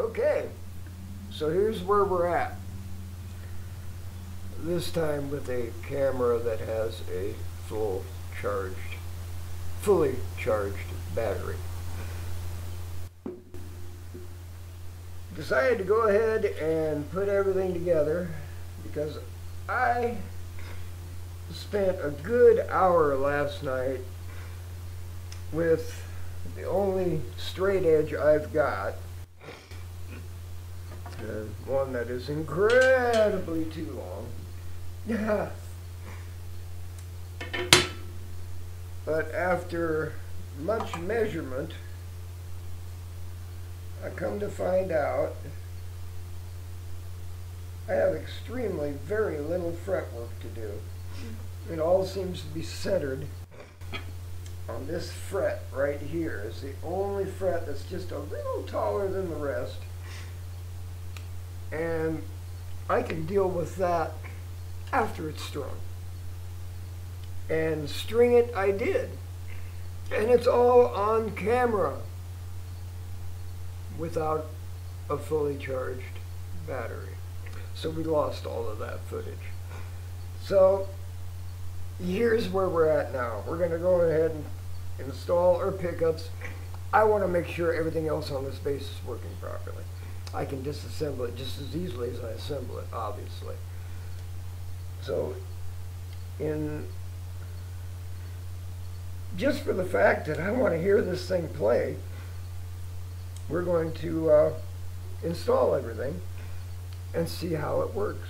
Okay, so here's where we're at. This time with a camera that has a fully charged battery. Decided to go ahead and put everything together because I spent a good hour last night with the only straight edge I've got, one that is incredibly too long. Yeah. But after much measurement, I come to find out I have extremely very little fretwork to do. It all seems to be centered on this fret right here. It's the only fret that's just a little taller than the rest. And I can deal with that after it's strung. And string it I did. And it's all on camera without a fully charged battery. So we lost all of that footage. So here's where we're at now. We're going to go ahead and install our pickups. I want to make sure everything else on this bass is working properly. I can disassemble it just as easily as I assemble it, obviously. So just for the fact that I want to hear this thing play, we're going to install everything and see how it works.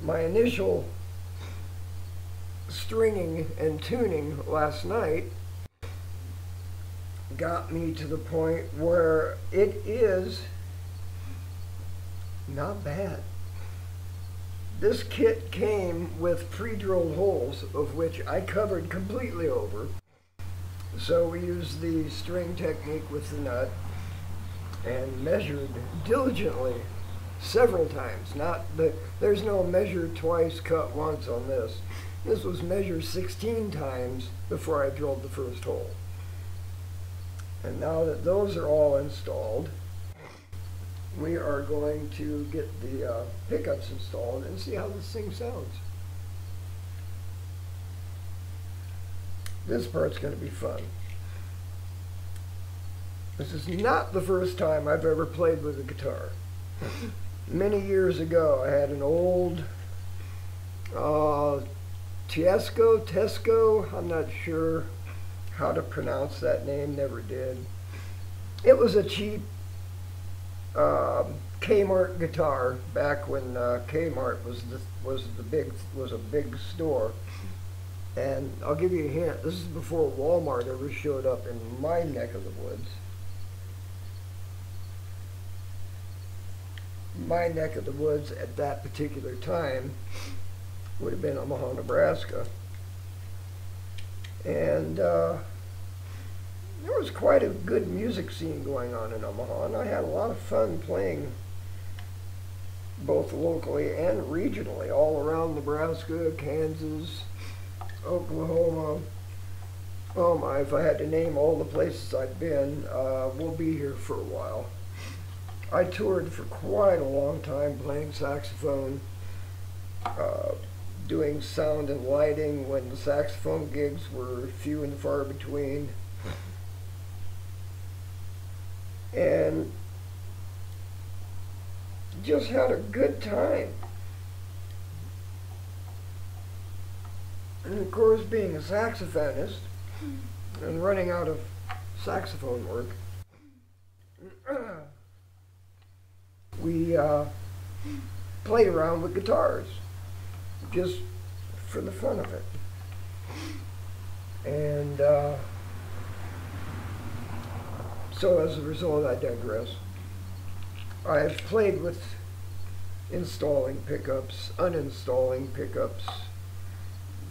My initial stringing and tuning last night got me to the point where it is not bad. This kit came with pre-drilled holes, of which I covered completely over. So we used the string technique with the nut and measured diligently several times. There's no measure twice, cut once on this. This was measured 16 times before I drilled the first hole. And now that those are all installed, we are going to get the pickups installed and see how this thing sounds. This part's going to be fun. This is not the first time I've ever played with a guitar. Many years ago, I had an old Tesco, I'm not sure how to pronounce that name, never did. It was a cheap Kmart guitar back when Kmart was a big store. And I'll give you a hint. This is before Walmart ever showed up in my neck of the woods. My neck of the woods at that particular time would have been Omaha, Nebraska. And there was quite a good music scene going on in Omaha, and I had a lot of fun playing both locally and regionally, all around Nebraska, Kansas, Oklahoma. Oh my, if I had to name all the places I'd been, we'll be here for a while. I toured for quite a long time playing saxophone, doing sound and lighting when the saxophone gigs were few and far between. And just had a good time. And of course, being a saxophonist and running out of saxophone work, we played around with guitars just for the fun of it. And so as a result, I digress. I've played with installing pickups, uninstalling pickups,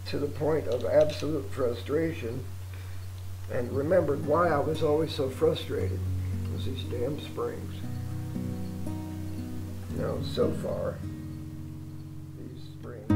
to the point of absolute frustration, and remembered why I was always so frustrated. It was these damn springs. You know, so far, these springs.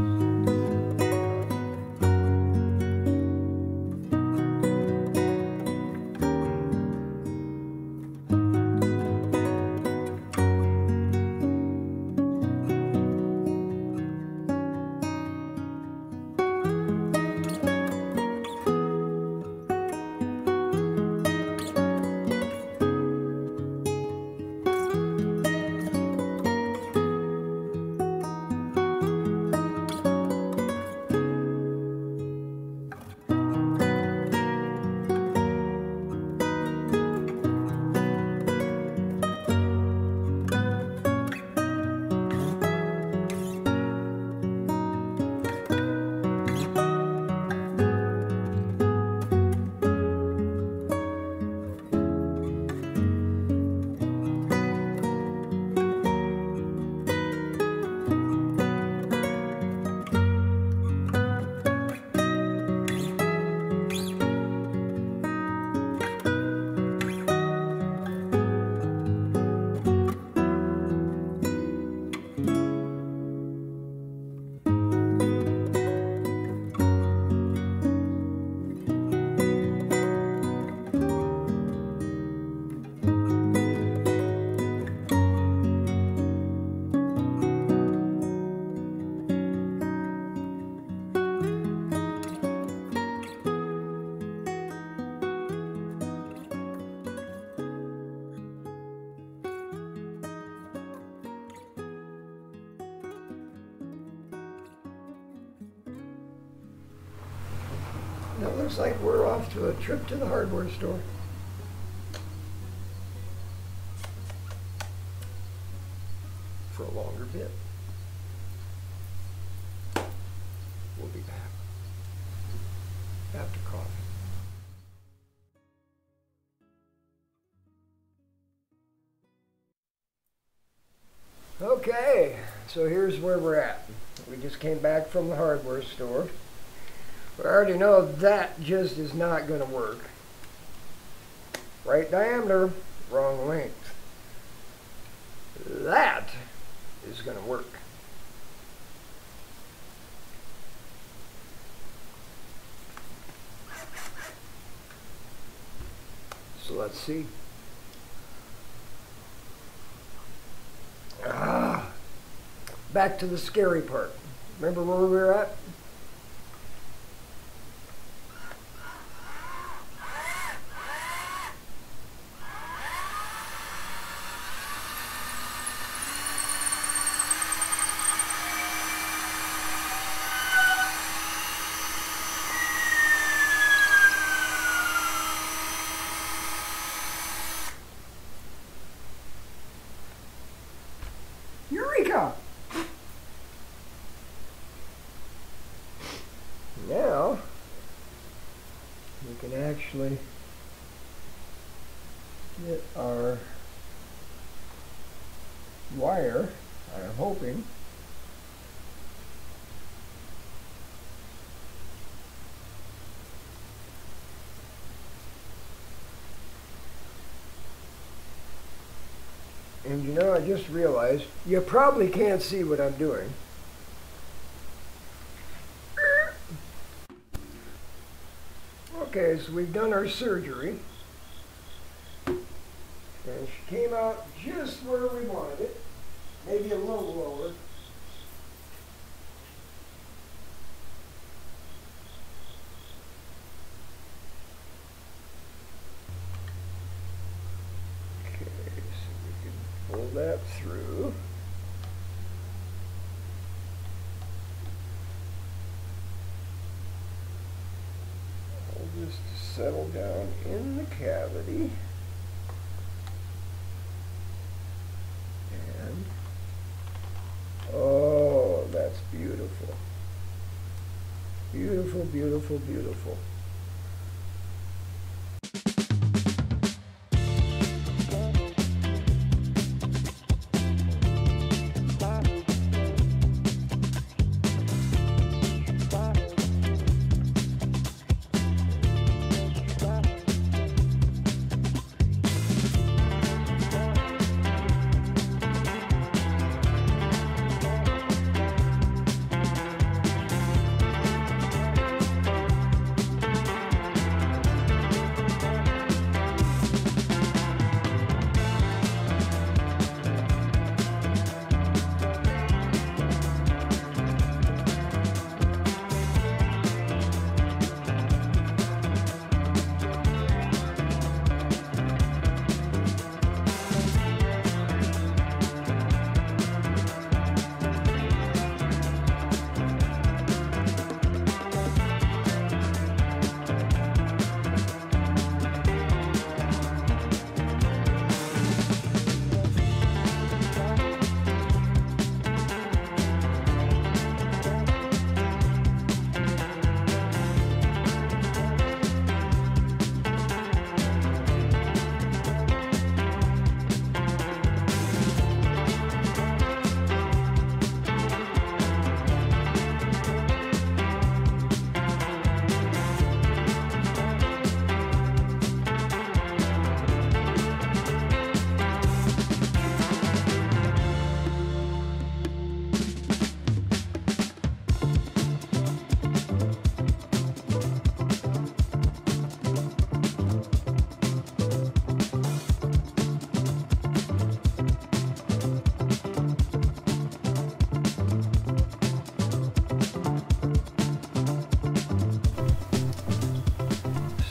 It looks like we're off to a trip to the hardware store. For a longer bit. We'll be back after coffee. Okay, so here's where we're at. We just came back from the hardware store. We already know that just is not going to work. Right diameter, wrong length. That is going to work. So let's see. Back to the scary part. Remember where we were at? Eureka! Now, we can actually get our wire, I'm hoping, and you know, I just realized you probably can't see what I'm doing. Okay, so we've done our surgery, and she came out just where we wanted it, maybe a little lower. Okay, so we can pull that through. Just to settle down in the cavity, and oh, that's beautiful. Beautiful, beautiful, beautiful.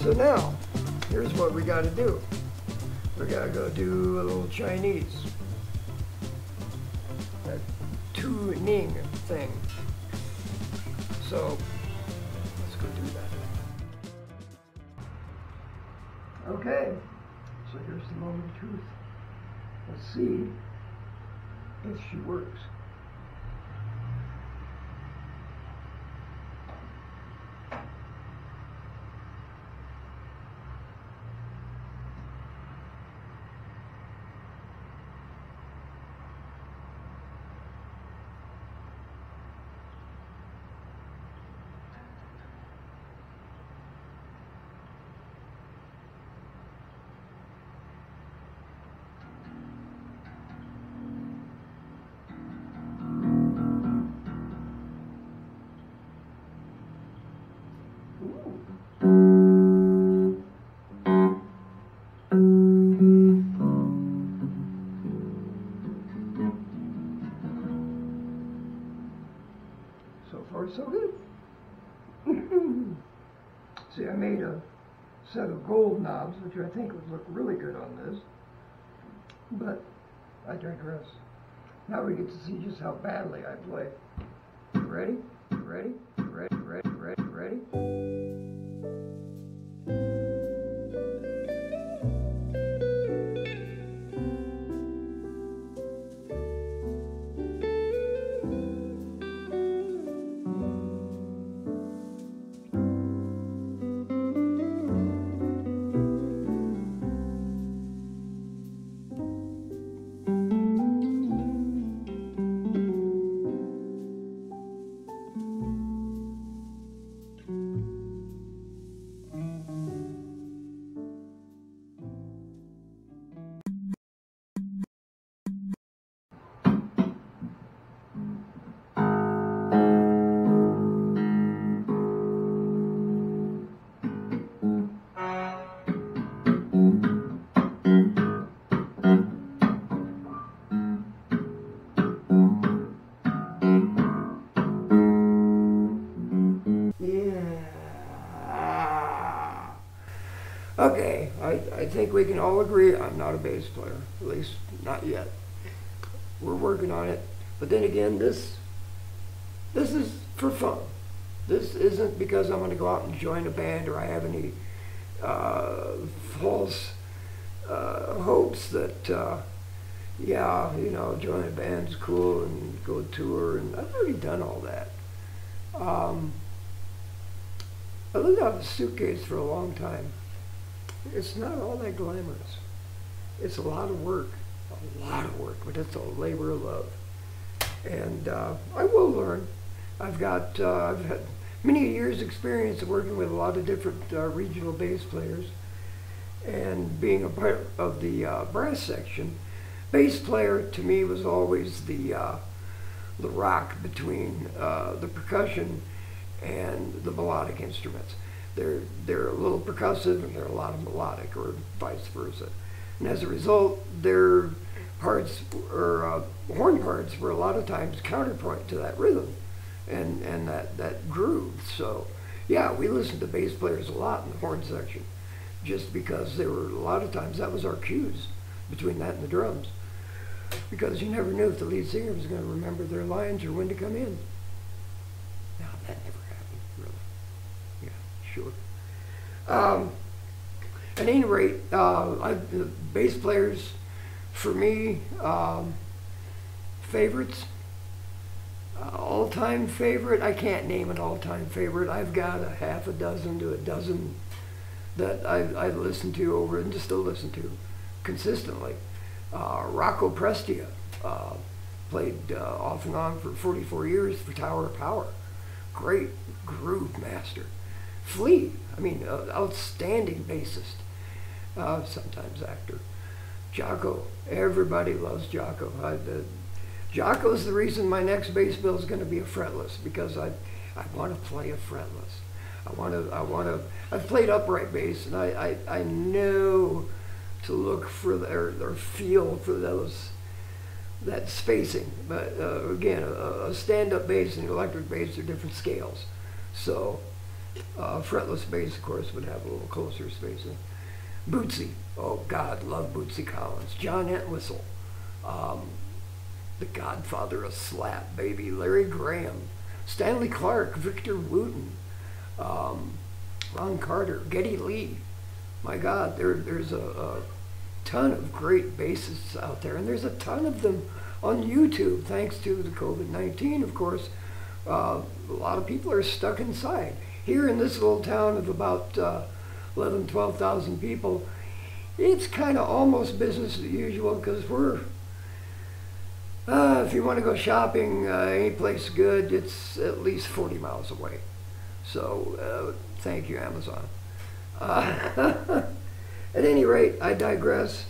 So now, here's what we got to do. We got to go do a little Chinese. That tuning thing. So, let's go do that. Okay, so here's the moment of truth. Let's see if she works. So far, so good. See, I made a set of gold knobs, which I think would look really good on this, but I digress. Now we get to see just how badly I play. Ready? Ready? Ready? Ready? Ready? Ready? Okay, I think we can all agree I'm not a bass player, at least not yet. We're working on it, but then again, this is for fun. This isn't because I'm going to go out and join a band or I have any false hopes that, yeah, you know, join a band's cool and go tour, and I've already done all that. I lived out of a suitcase for a long time. It's not all that glamorous. It's a lot of work, but it's a labor of love. And I will learn. I've had many years' experience of working with a lot of different regional bass players, and being a part of the brass section. Bass player to me was always the rock between the percussion and the melodic instruments. They're a little percussive and they're a lot of melodic, or vice versa. And as a result, their parts, or horn parts, were a lot of times counterpoint to that rhythm and that groove. So yeah, we listened to bass players a lot in the horn section, just because they were, a lot of times that was our cues between that and the drums, because you never knew if the lead singer was going to remember their lines or when to come in. Now that never happened, really. Yeah, sure. At any rate, bass players, for me, favorites, all-time favorite, I can't name an all-time favorite. I've got a half a dozen to a dozen that I listen to over and still listen to consistently. Rocco Prestia played off and on for 44 years for Tower of Power. Great groove master. Flea, I mean, outstanding bassist, sometimes actor. Jocko, everybody loves Jocko. Jocko's the reason my next bass bill is going to be a fretless, because I want to play a fretless. I've played upright bass, and I know to look for or feel for that spacing. But again, a stand-up bass and electric bass are different scales. So fretless bass, of course, would have a little closer spacing. Bootsy, oh God, love Bootsy Collins. John Entwistle, the godfather of slap, baby. Larry Graham, Stanley Clark, Victor Wooten, Ron Carter, Geddy Lee, my God, there's a ton of great bassists out there, and there's a ton of them on YouTube, thanks to the COVID-19, of course. A lot of people are stuck inside. Here in this little town of about 11, 12,000 people, it's kind of almost business as usual, because we're, if you want to go shopping, any place good, it's at least 40 miles away. So, thank you, Amazon. At any rate, I digress.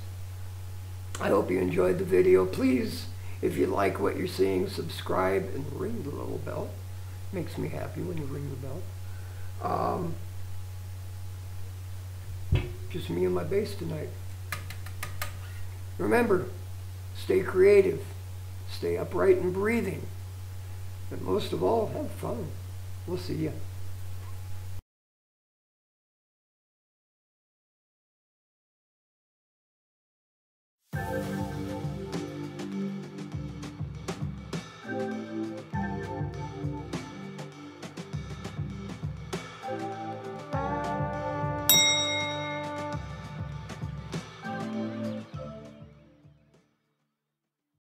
I hope you enjoyed the video. Please, if you like what you're seeing, subscribe and ring the little bell. Makes me happy when you ring the bell. Just me and my bass tonight. Remember, stay creative, stay upright and breathing, and most of all, have fun. We'll see ya.